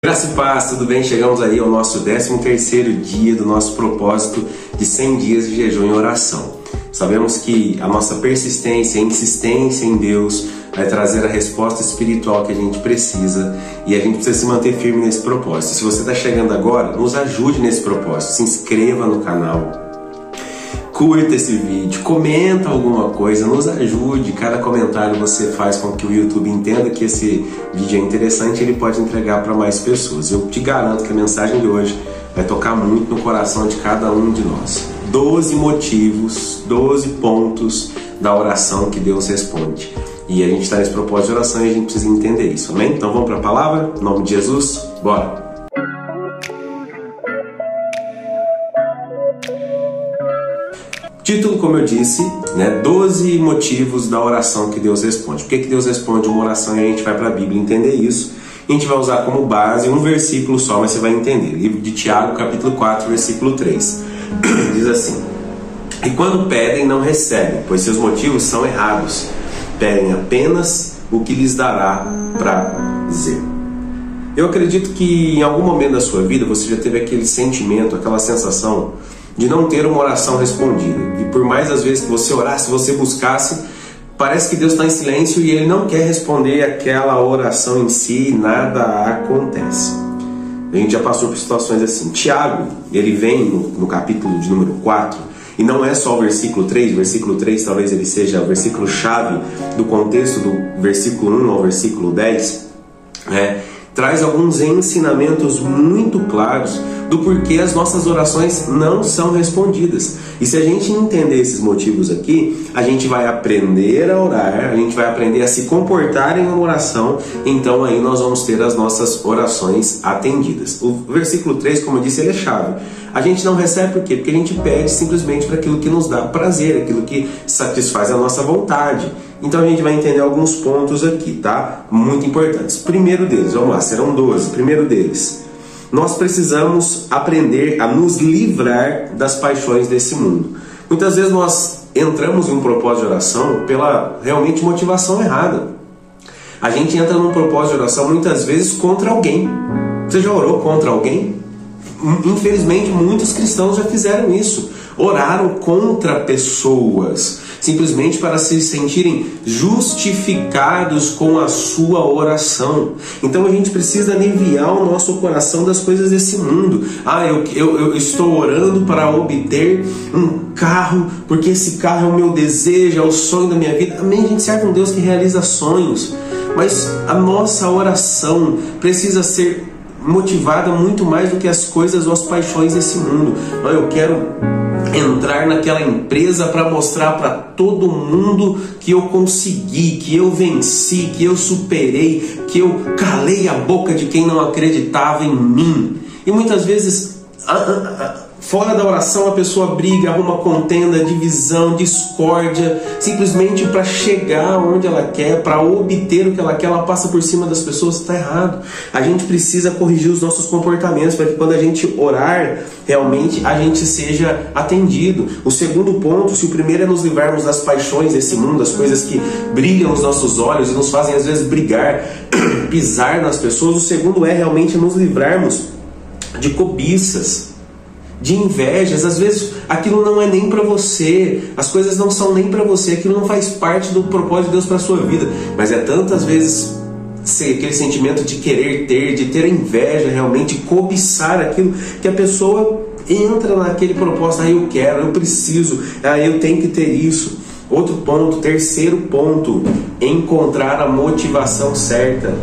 Graça e paz, tudo bem? Chegamos aí ao nosso 13º dia do nosso propósito de 100 dias de jejum e oração. Sabemos que a nossa persistência e insistência em Deus vai trazer a resposta espiritual que a gente precisa e a gente precisa se manter firme nesse propósito. Se você está chegando agora, nos ajude nesse propósito, se inscreva no canal, curta esse vídeo, comenta alguma coisa, nos ajude. Cada comentário você faz com que o YouTube entenda que esse vídeo é interessante e ele pode entregar para mais pessoas. Eu te garanto que a mensagem de hoje vai tocar muito no coração de cada um de nós. 12 motivos, 12 pontos da oração que Deus responde. E a gente está nesse propósito de oração e a gente precisa entender isso, amém? Então vamos para a palavra? Em nome de Jesus, bora! Título, como eu disse, 12 motivos da oração que Deus responde. Por que Deus responde uma oração e a gente vai para a Bíblia entender isso? A gente vai usar como base um versículo só, mas você vai entender. Livro de Tiago, capítulo 4, versículo 3. Diz assim: E quando pedem, não recebem, pois seus motivos são errados. Pedem apenas o que lhes dará prazer. Eu acredito que em algum momento da sua vida você já teve aquele sentimento, aquela sensação de não ter uma oração respondida. E por mais às vezes que você orasse, você buscasse, parece que Deus está em silêncio e Ele não quer responder aquela oração em si, e nada acontece. A gente já passou por situações assim. Tiago, ele vem no capítulo de número 4, e não é só o versículo 3 talvez ele seja o versículo chave do contexto do versículo 1 ao versículo 10, traz alguns ensinamentos muito claros do porquê as nossas orações não são respondidas. E se a gente entender esses motivos aqui, a gente vai aprender a orar, a gente vai aprender a se comportar em uma oração, então aí nós vamos ter as nossas orações atendidas. O versículo 3, como eu disse, ele é chave. A gente não recebe por quê? Porque a gente pede simplesmente para aquilo que nos dá prazer, aquilo que satisfaz a nossa vontade. Então a gente vai entender alguns pontos aqui, tá? Muito importantes. Primeiro deles, vamos lá, serão 12. Primeiro deles, nós precisamos aprender a nos livrar das paixões desse mundo. Muitas vezes nós entramos em um propósito de oração pela realmente motivação errada. A gente entra num propósito de oração muitas vezes contra alguém. Você já orou contra alguém? Infelizmente muitos cristãos já fizeram isso. Oraram contra pessoas, simplesmente para se sentirem justificados com a sua oração. Então a gente precisa aliviar o nosso coração das coisas desse mundo. Eu estou orando para obter um carro, porque esse carro é o meu desejo, é o sonho da minha vida. Amém, a gente serve um Deus que realiza sonhos, mas a nossa oração precisa ser motivada muito mais do que as coisas ou as paixões desse mundo. Eu quero entrar naquela empresa para mostrar para todo mundo que eu consegui, que eu venci, que eu superei, que eu calei a boca de quem não acreditava em mim. E muitas vezes, fora da oração, a pessoa briga, arruma contenda, divisão, discórdia, simplesmente para chegar onde ela quer, para obter o que ela quer, ela passa por cima das pessoas. Está errado. A gente precisa corrigir os nossos comportamentos para que quando a gente orar, realmente a gente seja atendido. O segundo ponto, se o primeiro é nos livrarmos das paixões desse mundo, das coisas que brilham nos nossos olhos e nos fazem às vezes brigar, pisar nas pessoas, o segundo é realmente nos livrarmos de cobiças, de invejas. Às vezes aquilo não é nem para você, as coisas não são nem para você, aquilo não faz parte do propósito de Deus para a sua vida, mas é tantas vezes aquele sentimento de querer ter, de ter inveja, realmente cobiçar aquilo, que a pessoa entra naquele propósito. Eu quero, eu preciso, eu tenho que ter isso. Outro ponto, terceiro ponto, encontrar a motivação certa.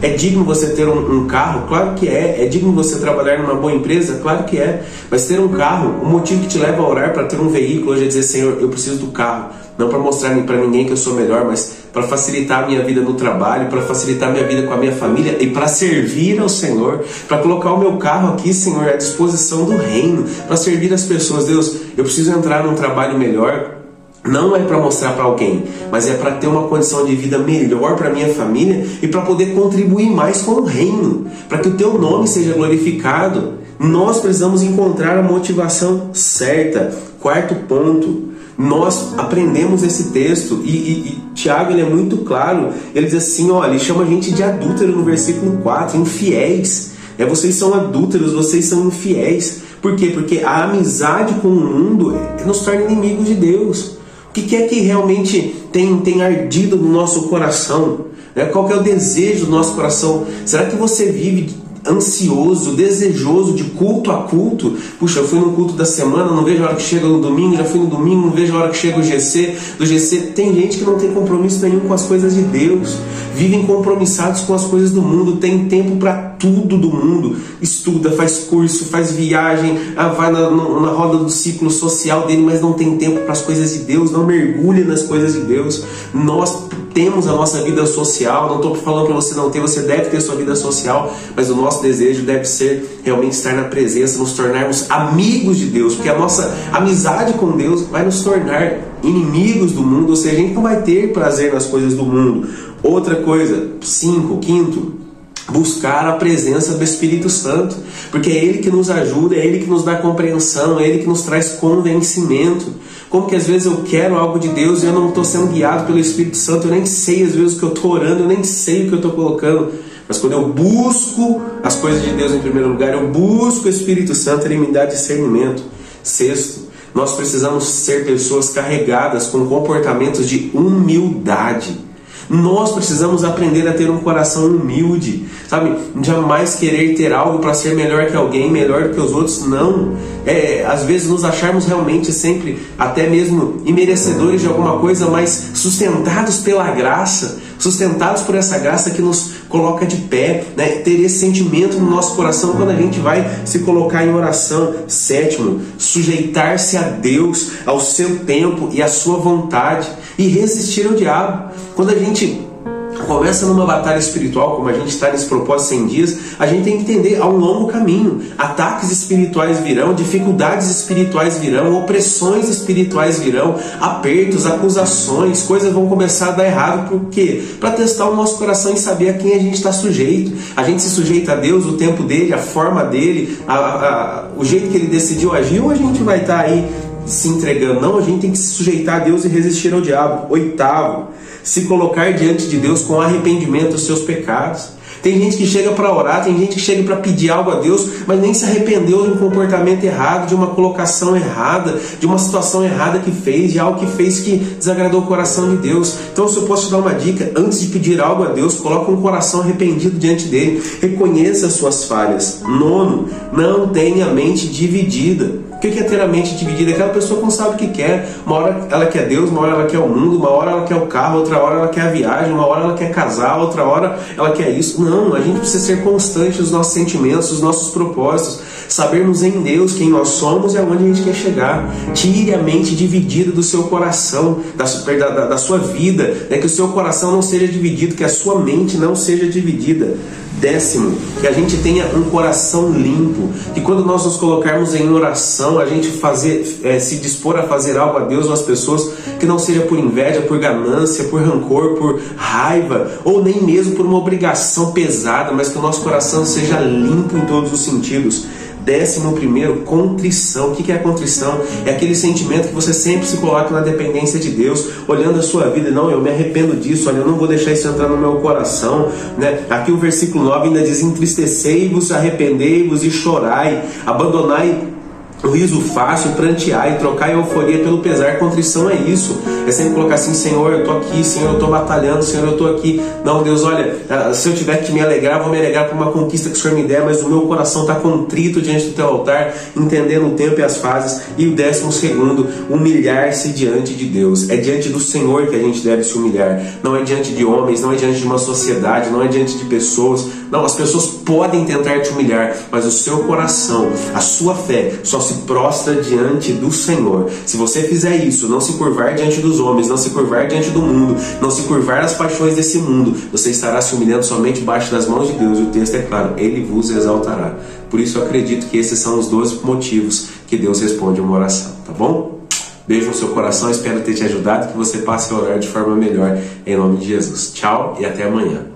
É digno você ter um carro? Claro que é. É digno você trabalhar numa boa empresa? Claro que é. Mas ter um carro, o motivo que te leva a orar para ter um veículo hoje é dizer: Senhor, eu preciso do carro. Não para mostrar para ninguém que eu sou melhor, mas para facilitar a minha vida no trabalho, para facilitar a minha vida com a minha família e para servir ao Senhor, para colocar o meu carro aqui, Senhor, à disposição do reino, para servir as pessoas. Deus, eu preciso entrar num trabalho melhor. Não é para mostrar para alguém, mas é para ter uma condição de vida melhor para minha família e para poder contribuir mais com o reino, para que o teu nome seja glorificado. Nós precisamos encontrar a motivação certa. Quarto ponto, nós aprendemos esse texto e Tiago, ele é muito claro. Ele diz assim, olha, ele chama a gente de adúltero no versículo 4, infiéis. Vocês são adúlteros, vocês são infiéis. Por quê? Porque a amizade com o mundo nos torna inimigos de Deus. O que é que realmente tem ardido no nosso coração? Qual que é o desejo do nosso coração? Será que você vive ansioso, desejoso de culto a culto? Puxa, eu fui no culto da semana, não vejo a hora que chega no domingo, já fui no domingo, não vejo a hora que chega o GC. Do GC tem gente que não tem compromisso nenhum com as coisas de Deus, vivem compromissados com as coisas do mundo, tem tempo para tudo do mundo, estuda, faz curso, faz viagem, vai na roda do ciclo social dele, mas não tem tempo para as coisas de Deus, não mergulha nas coisas de Deus. Nós temos a nossa vida social, não estou falando que você não tem, você deve ter sua vida social, mas o nosso desejo deve ser realmente estar na presença, nos tornarmos amigos de Deus, porque a nossa amizade com Deus vai nos tornar inimigos do mundo, ou seja, a gente não vai ter prazer nas coisas do mundo. Outra coisa, quinto, buscar a presença do Espírito Santo, porque é Ele que nos ajuda, é Ele que nos dá compreensão, é Ele que nos traz convencimento. Como que às vezes eu quero algo de Deus e eu não estou sendo guiado pelo Espírito Santo, eu nem sei às vezes o que eu estou orando, eu nem sei o que eu estou colocando, mas quando eu busco as coisas de Deus em primeiro lugar, eu busco o Espírito Santo, Ele me dá discernimento. Sexto, nós precisamos ser pessoas carregadas com comportamentos de humildade. Nós precisamos aprender a ter um coração humilde, sabe? Jamais querer ter algo para ser melhor que alguém, melhor do que os outros, não. Às vezes nos acharmos realmente sempre, até mesmo imerecedores de alguma coisa, mas sustentados pela graça, sustentados por essa graça que nos coloca de pé, ter esse sentimento no nosso coração quando a gente vai se colocar em oração. Sétimo, sujeitar-se a Deus, ao seu tempo e à sua vontade, e resistir ao diabo. Quando a gente começa numa batalha espiritual, como a gente está nesse propósito 100 dias, a gente tem que entender, há um longo caminho. Ataques espirituais virão, dificuldades espirituais virão, opressões espirituais virão, apertos, acusações, coisas vão começar a dar errado. Por quê? Para testar o nosso coração e saber a quem a gente está sujeito. A gente se sujeita a Deus, o tempo dele, a forma dele, o jeito que ele decidiu agir, ou a gente vai estar aí se entregando? Não, a gente tem que se sujeitar a Deus e resistir ao diabo. Oitavo, se colocar diante de Deus com arrependimento dos seus pecados. Tem gente que chega para orar, tem gente que chega para pedir algo a Deus, mas nem se arrependeu de um comportamento errado, de uma colocação errada, de uma situação errada que fez, de algo que fez que desagradou o coração de Deus. Então, se eu posso te dar uma dica, antes de pedir algo a Deus, coloque um coração arrependido diante dele, reconheça as suas falhas. Nono, não tenha a mente dividida. O que é ter a mente dividida? Aquela pessoa que não sabe o que quer. Uma hora ela quer Deus, uma hora ela quer o mundo, uma hora ela quer o carro, outra hora ela quer a viagem, uma hora ela quer casar, outra hora ela quer isso. Não, a gente precisa ser constante nos nossos sentimentos, nos nossos propósitos, sabermos em Deus quem nós somos e aonde a gente quer chegar. Tire a mente dividida do seu coração, da sua vida, que o seu coração não seja dividido, que a sua mente não seja dividida. Décimo, que a gente tenha um coração limpo, que quando nós nos colocarmos em oração, a gente se dispor a fazer algo a Deus ou às pessoas, que não seja por inveja, por ganância, por rancor, por raiva, ou nem mesmo por uma obrigação pesada, mas que o nosso coração seja limpo em todos os sentidos. 11º, contrição. O que é a contrição? É aquele sentimento que você sempre se coloca na dependência de Deus, olhando a sua vida, não, eu me arrependo disso, olha, eu não vou deixar isso entrar no meu coração, Aqui o versículo 9 ainda diz: entristecei-vos, arrependei-vos e chorai, abandonai o riso fácil, pranteai, trocai a euforia pelo pesar. Contrição é isso, é sempre colocar assim: Senhor, eu estou aqui, Senhor, eu estou batalhando, Senhor, eu estou aqui. Não, Deus, olha, se eu tiver que me alegrar, vou me alegrar por uma conquista que o Senhor me der, mas o meu coração está contrito diante do teu altar, entendendo o tempo e as fases. E o 12º, humilhar-se diante de Deus. É diante do Senhor que a gente deve se humilhar, não é diante de homens, não é diante de uma sociedade, não é diante de pessoas. Não, as pessoas podem tentar te humilhar, mas o seu coração, a sua fé, só se prostra diante do Senhor. Se você fizer isso, não se curvar diante dos homens, não se curvar diante do mundo, não se curvar às paixões desse mundo, você estará se humilhando somente debaixo das mãos de Deus. E o texto é claro: Ele vos exaltará. Por isso eu acredito que esses são os 12 motivos que Deus responde a uma oração, tá bom? Beijo no seu coração, espero ter te ajudado, que você passe a orar de forma melhor, em nome de Jesus. Tchau e até amanhã.